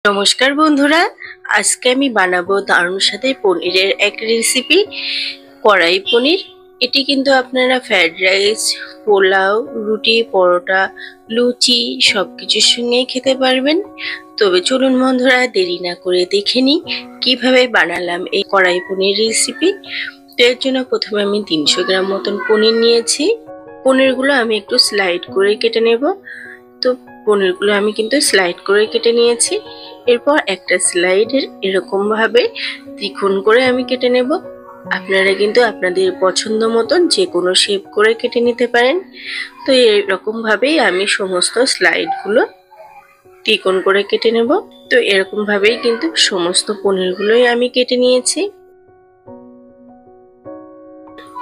নমস্কার বন্ধুরা, আজকে আমি বানাবো দারুণ স্বাদের পনিরের এক রেসিপি, কড়াই পনির। এটি কিন্তু আপনারা ফ্রাইড রাইস, পোলাও, রুটি, পরোটা, লুচি সবকিছুর সঙ্গেই খেতে পারবেন। তবে চলুন বন্ধুরা, দেরি না করে দেখে নিই কিভাবে বানালাম এই কড়াই পনির রেসিপি। তো এর জন্য প্রথমে আমি 300 গ্রাম মতন পনির নিয়েছি। পনিরগুলো আমি একটু স্লাইড করে কেটে নেব। তো পনিরগুলো আমি কিন্তু স্লাইড করে কেটে নিয়েছি। এরপর একটা স্লাইডের এরকম ভাবে দ্বিগুণ করে আমি কেটে নেব। আপনারা কিন্তু আপনাদের পছন্দ মতন যে কোনো শেপ করে কেটে নিতে পারেন। তো এরকম ভাবেই আমি সমস্ত স্লাইডগুলো দ্বিগুণ করে কেটে নেব। তো এরকম ভাবেই কিন্তু সমস্ত পনিরগুলোই আমি কেটে নিয়েছি।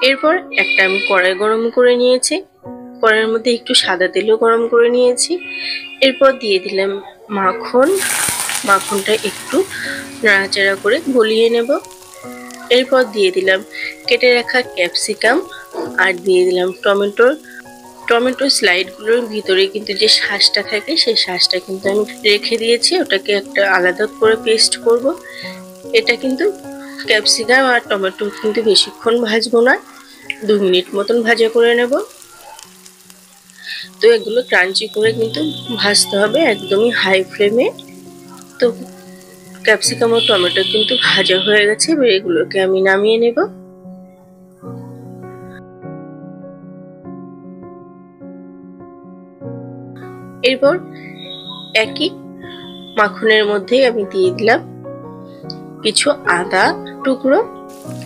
এরপর একটা আমি কড়াই গরম করে নিয়েছি। কড়াইয়ের মধ্যে একটু সাদা তেলও গরম করে নিয়েছি। এরপর দিয়ে দিলাম মাখন। মাখনটা একটু নাড়াচাড়া করে গলিয়ে নেব। এরপর দিয়ে দিলাম কেটে রাখা ক্যাপসিকাম আর দিয়ে দিলাম টমেটো স্লাইডগুলোর ভিতরে কিন্তু যে শাঁসটা থাকে সেই শাঁসটা কিন্তু আমি রেখে দিয়েছি, ওটাকে একটা আলাদা করে পেস্ট করব। এটা কিন্তু ক্যাপসিকাম আর টমেটো কিন্তু বেশিক্ষণ ভাজবো না, 2 মিনিট মতন ভাজা করে নেব। তো এগুলো ক্রাঞ্চি করে কিন্তু ভাজতে হবে একদমই হাই ফ্লেমে। তো ক্যাপসিকাম ও টমেটো কিন্তু ভাজা হয়ে গেছে, এবার এগুলোকে আমি নামিয়ে নেব। এরপর একই মাখনের মধ্যে আমি দিয়ে দিলাম কিছু আদা টুকরো,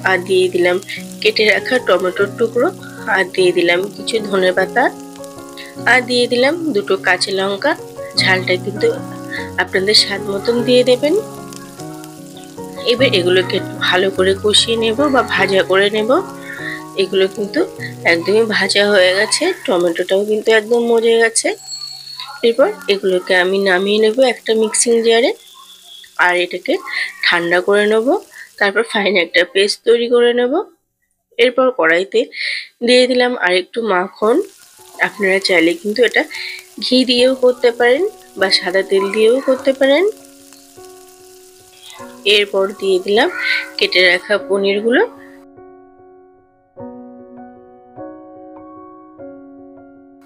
আর দিয়ে দিলাম কেটে রাখা টমেটোর টুকরো, আর দিয়ে দিলাম কিছু ধনেপাতা, আর দিয়ে দিলাম 2টো কাঁচা লঙ্কা। ঝালটা কিন্তু আপনাদের স্বাদ মতন দিয়ে দেবেন। এবার এগুলোকে একটু ভালো করে কষিয়ে নেব বা ভাজা করে নেব। এগুলো কিন্তু একদমই ভাজা হয়ে গেছে, টমেটোটাও কিন্তু একদম মজে গেছে। এরপর এগুলোকে আমি নামিয়ে নেব একটা মিক্সিং জারে, আর এটাকে ঠান্ডা করে নেব। তারপর ফাইন একটা পেস্ট তৈরি করে নেব। এরপর কড়াইতে দিয়ে দিলাম আর একটু মাখন। আপনারা চাইলে কিন্তু এটা ঘি দিয়েও করতে পারেন বা সাদা তেল দিয়েও করতে পারেন। এরপর দিয়ে দিলাম কেটে রাখা পনিরগুলো।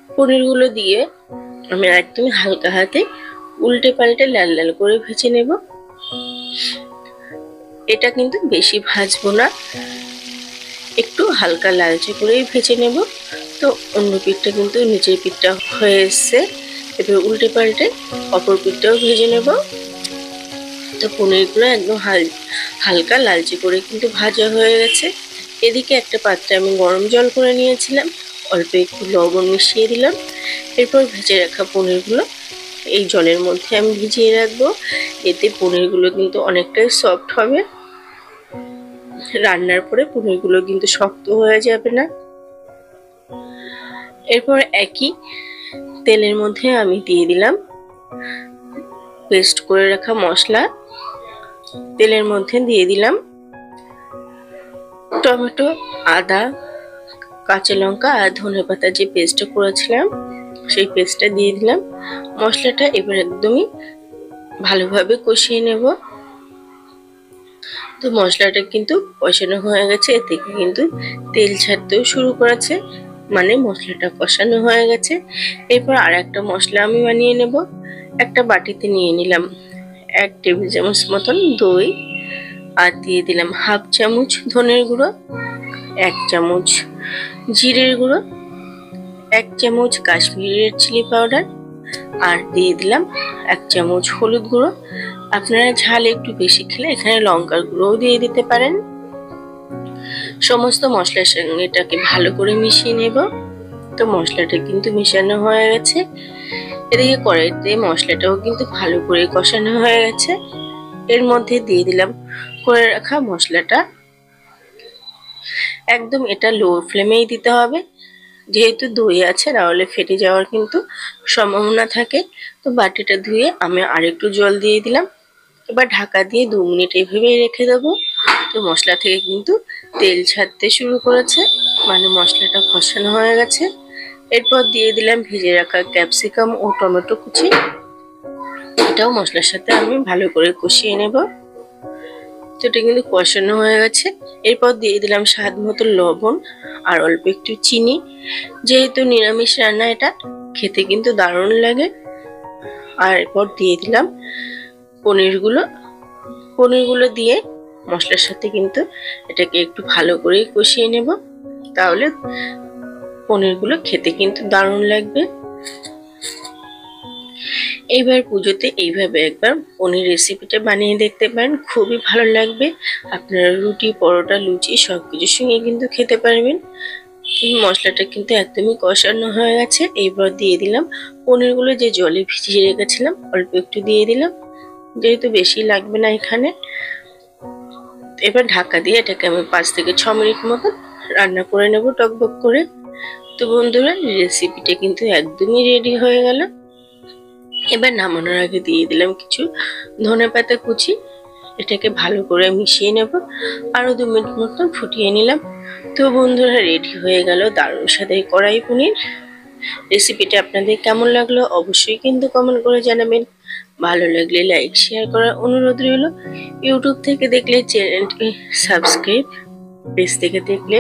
পনিরগুলো দিয়ে আমি একদম হালকা হাতে উল্টে পাল্টে লাল লাল করে ভেজে নেব। এটা কিন্তু বেশি ভাজবো না, একটু হালকা লালচে করেই ভেজে নেব। তো অন্য পিঠটা কিন্তু নিচের পিঠটা হয়ে এসছে, এবার উল্টে পাল্টে অপর পিঠটাও ভেজে নেব। তো পনিরগুলো একদম হালকা লালচে করে কিন্তু ভাজা হয়ে গেছে। এদিকে একটা পাত্রে আমি গরম জল করে নিয়েছিলাম, অল্প একটু লবণ মিশিয়ে দিলাম। এরপর ভেজে রাখা পনিরগুলো এই জলের মধ্যে আমি ভিজিয়ে রাখবো। এতে পনিরগুলো কিন্তু অনেকটাই সফট হবে, রান্নার পরে পনিরগুলো কিন্তু শক্ত হয়ে যাবে না। এরপর একই তেলের মধ্যে আমি দিয়ে দিলাম পেস্ট করে রাখা মশলা। তেলের মধ্যে দিয়ে দিলাম টমেটো, আদা, কাঁচা লঙ্কা আর ধনেপাতা যে পেস্টটা করেছিলাম সেই পেস্টটা দিয়ে দিলাম। মশলাটা এবার একদমই ভালোভাবে কষিয়ে নেব। তো মশলাটা কিন্তু কষানো হয়ে গেছে, এ থেকে কিন্তু তেল ছাড়তেও শুরু করেছে, মানে মশলাটা কষানো হয়ে গেছে। এরপর আর একটা মশলা আমি বানিয়ে নেব। একটা বাটিতে নিয়ে নিলাম 1 টেবিল চামচ মতন দই, আর দিয়ে দিলাম হাফ চামচ ধনের গুঁড়ো, 1 চামচ জিরের গুঁড়ো, 1 চামচ কাশ্মীরি রেড চিলি পাউডার, আর দিয়ে দিলাম 1 চামচ হলুদ গুঁড়ো। আপনারা ঝাল একটু বেশি খেলে এখানে লঙ্কার গুঁড়োও দিয়ে দিতে পারেন। সমস্ত মশলার সঙ্গে এটাকে ভালো করে মিশিয়ে নেব। তো মশলাটা কিন্তু মিশানো হয়ে গেছে। এদিকে কড়াইতে মশলাটাও কিন্তু ভালো করে কষানো হয়ে গেছে। এর মধ্যে দিয়ে দিলাম করে রাখা মশলাটা। একদম এটা লো ফ্লেমেই দিতে হবে, যেহেতু দই আছে, নাহলে ফেটে যাওয়ার কিন্তু সম্ভাবনা থাকে। তো বাটিটা ধুয়ে আমি আরেকটু জল দিয়ে দিলাম। এবার ঢাকা দিয়ে 2 মিনিট এভাবেই রেখে দেবো। তো মশলা থেকে কিন্তু তেল ছাড়তে শুরু করেছে, মানে মশলাটা কষানো হয়ে গেছে। এরপর দিয়ে দিলাম ভেজে রাখা ক্যাপসিকাম ও টমেটো কুচি। এটাও মশলার সাথে আমি ভালো করে কষিয়ে নেব। তো এটা কিন্তু কষানো হয়ে গেছে। এরপর দিয়ে দিলাম স্বাদ মতো লবণ আর অল্প একটু চিনি। যেহেতু নিরামিষ রান্না, এটা খেতে কিন্তু দারুণ লাগে। আর এরপর দিয়ে দিলাম পনিরগুলো দিয়ে মশলার সাথে কিন্তু এটাকে একটু ভালো করে কষিয়ে নেব, তাহলে পনিরগুলো খেতে কিন্তু দারুণ লাগবে। এইবার পুজোতে এইভাবে একবার পনির রেসিপিটা বানিয়ে দেখতে পারেন, খুবই ভালো লাগবে। আপনারা রুটি, পরোটা, লুচি সবকিছুর সঙ্গে কিন্তু খেতে পারবেন। মশলাটা কিন্তু একদমই কষানো হয়ে গেছে। এইবার দিয়ে দিলাম পনিরগুলো, যে জলে ভিজিয়ে রেখেছিলাম অল্প একটু দিয়ে দিলাম, যেহেতু বেশি লাগবে না এখানে। এবার ঢাকা দিয়ে এটাকে আমি 5 থেকে 6 মিনিট মতো রান্না করে নেব টকবক করে। তো বন্ধুরা, রেসিপিটা কিন্তু একদমই রেডি হয়ে গেল। এবার নামানোর আগে দিয়ে দিলাম কিছু ধনেপাতা কুচি। এটাকে ভালো করে মিশিয়ে নেব, আরো 2 মিনিট মতো ফুটিয়ে নিলাম। তো বন্ধুরা, রেডি হয়ে গেল দারুণ স্বাদের কড়াই পনির। রেসিপিটা আপনাদের কেমন লাগলো অবশ্যই কিন্তু কমেন্ট করে জানাবেন। ভালো লাগলে লাইক শেয়ার করার অনুরোধ রইল। ইউটিউব থেকে দেখলে চ্যানেলটি সাবস্ক্রাইব, পেজ থেকে দেখলে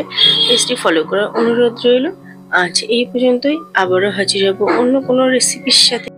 পেজটি ফলো করার অনুরোধ রইল। আজ এই পর্যন্তই, আবারও হাজির হব অন্য কোনো রেসিপির সাথে।